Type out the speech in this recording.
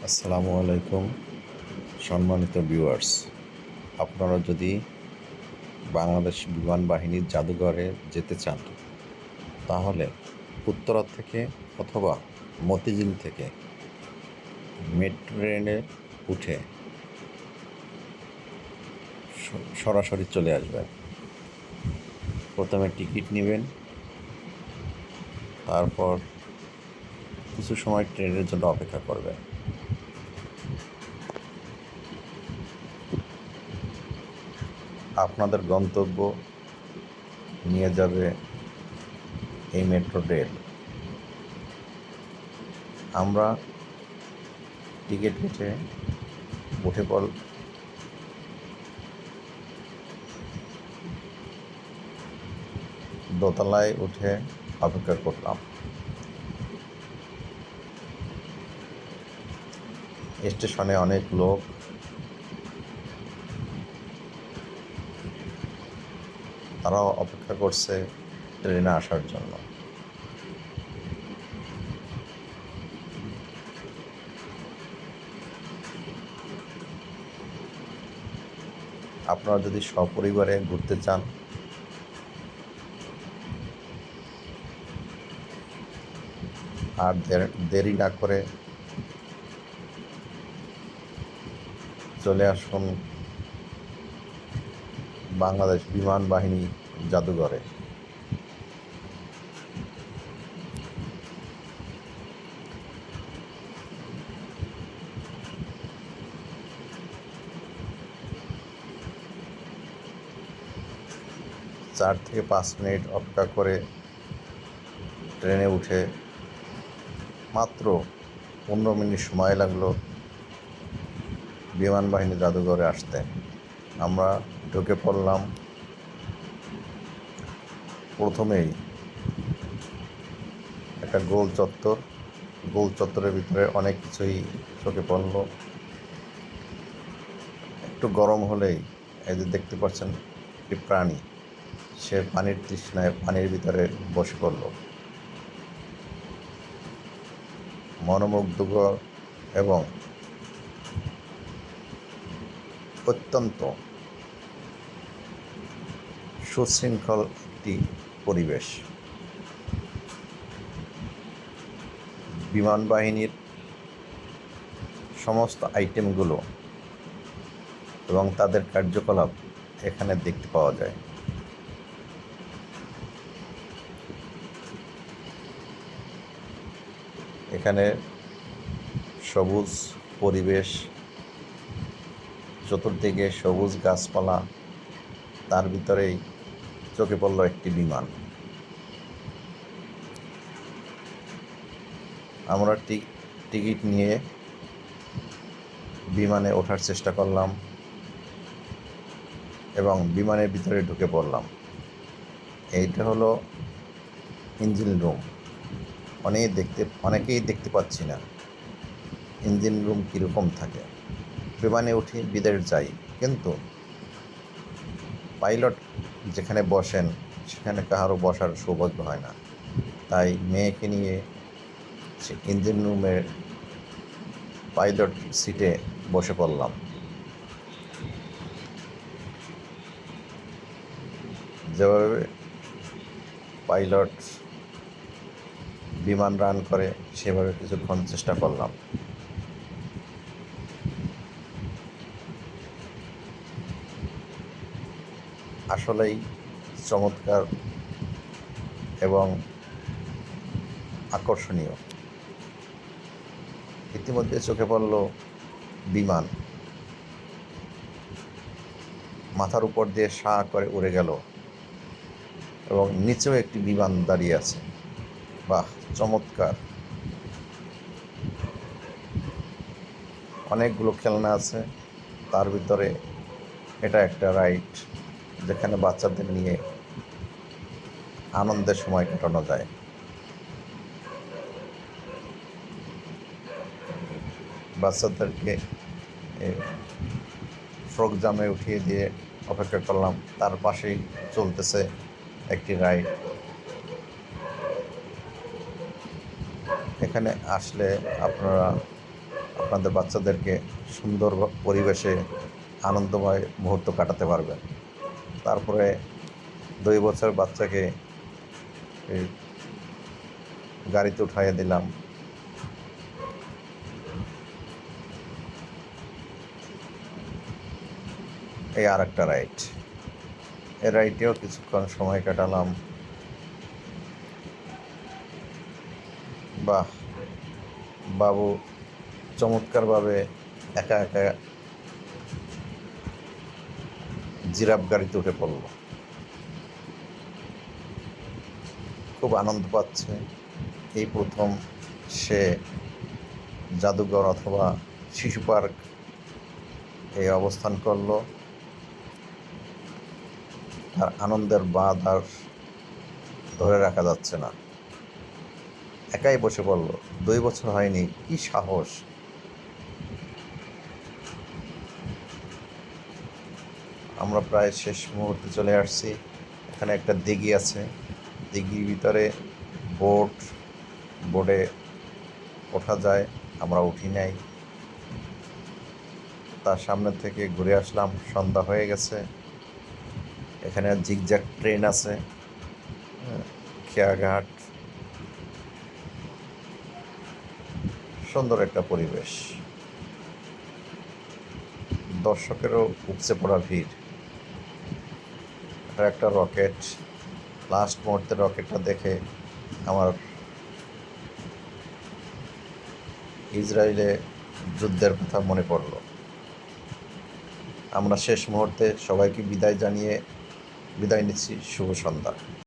আসসালামু আলাইকুম সম্মানিত ভিউয়ার্স। আপনারা যদি বাংলাদেশ বিমান বাহিনীর জাদুঘরে যেতে চান তাহলে উত্তরা থেকে অথবা মতিঝিল থেকে মেট্রো ট্রেনে উঠে সরাসরি চলে আসবেন। প্রথমে টিকিট নেবেন, তারপর কিছু সময় ট্রেনের জন্য অপেক্ষা করবেন। আপনাদের গন্তব্য নিয়ে যাবে এই মেট্রো রেল। আমরা টিকিট কেটে উঠে দোতলায় উঠে অপেক্ষা করলাম। স্টেশনে অনেক লোক, তারাও অপেক্ষা করছে ট্রেনে আসার জন্য। আপনারা যদি সপরিবারে ঘুরতে চান আর দেরি না করে চলে আসুন বাংলাদেশ বিমান বাহিনী জাদুঘরে। চার থেকে 5 মিনিট অপেক্ষা করে ট্রেনে উঠে মাত্র 15 মিনিট সময় লাগলো বিমান বাহিনী জাদুঘরে আসতে। আমরা ঢুকে পড়লাম। প্রথমেই একটা গোল চত্বরের ভিতরে অনেক কিছুই চোখে পড়ল। একটু গরম হলেই এই যে দেখতে পাচ্ছেন একটি প্রাণী, সে পানির তৃষ্ণায় পানির ভিতরে বসে পড়ল। মনোমুগ্ধকর এবং অত্যন্ত সুশৃঙ্খল একটি পরিবেশ। বিমান বাহিনীর সমস্ত আইটেমগুলো এবং তাদের কার্যকলাপ এখানে দেখতে পাওয়া যায়। এখানে সবুজ পরিবেশ, চতুর্দিকে সবুজ গাছপালা, তার ভিতরেই চোখে পড়ল একটি বিমান। আমরা টিকিট নিয়ে বিমানে ওঠার চেষ্টা করলাম এবং বিমানের ভিতরে ঢুকে পড়লাম। এইটা হলো ইঞ্জিন রুম। অনেকেই দেখতে পাচ্ছি না ইঞ্জিন রুম কীরকম থাকে। বিমানে উঠি বিদেশ যাই, কিন্তু পাইলট যেখানে বসেন সেখানে কাহারও বসার সৌভাগ্য হয় না। তাই মেয়েকে নিয়ে সে ইঞ্জিন রুমের পাইলট সিটে বসে পড়লাম। যেভাবে পাইলট বিমান রান করে সেভাবে কিছুক্ষণ চেষ্টা করলাম। আসলেই চমৎকার এবং আকর্ষণীয়। ইতিমধ্যে চোখে পড়ল বিমান মাথার উপর দিয়ে সাঁ করে উড়ে গেল এবং নিচেও একটি বিমান দাঁড়িয়ে আছে। বাহ, চমৎকার! অনেকগুলো খেলনা আছে, তার ভিতরে এটা একটা রাইড যেখানে বাচ্চাদের নিয়ে আনন্দের সময় কাটানো যায়। বাচ্চাদেরকে ফ্রক জামে উঠিয়ে দিয়ে অপেক্ষা করলাম। তার পাশেই চলতেছে একটি রাইড। এখানে আসলে আপনারা আপনাদের বাচ্চাদেরকে সুন্দর পরিবেশে আনন্দময় মুহূর্ত কাটাতে পারবেন। তারপরে 2 বছর বাচ্চাকে এই গাড়িতে উঠাইয়ে দিলাম। এই আর একটা রাইড, এই রাইডেও কিছুক্ষণ সময় কাটালাম। বাহ, বাবু চমৎকারভাবে একা একা জিরাফ গাড়িতে উঠে পড়ল। খুব আনন্দ পাচ্ছে। এই প্রথম সে জাদুঘর অথবা শিশু পার্ক এই অবস্থান করল। তার আনন্দের বাঁধ আর ধরে রাখা যাচ্ছে না, একাই বসে পড়ল। 2 বছর হয়নি, কি সাহস! আমরা প্রায় শেষ মুহূর্তে চলে আসছি। এখানে একটা দিঘি আছে, দিঘির ভিতরে বোটে ওঠা যায়, আমরা উঠি নাই। তার সামনে থেকে ঘুরে আসলাম, সন্ধ্যা হয়ে গেছে। এখানে জিগজ্যাগ ট্রেন আছে, খেয়াঘাট, সুন্দর একটা পরিবেশ। দর্শকেরও উপচে পড়া ভিড়। এটা একটা রকেট। লাস্ট মুহূর্তে রকেটটা দেখে আমার ইসরায়েলে যুদ্ধের কথা মনে পড়ল। আমরা শেষ মুহূর্তে সবাইকে বিদায় জানিয়ে বিদায় নিচ্ছি। শুভ সন্ধ্যা।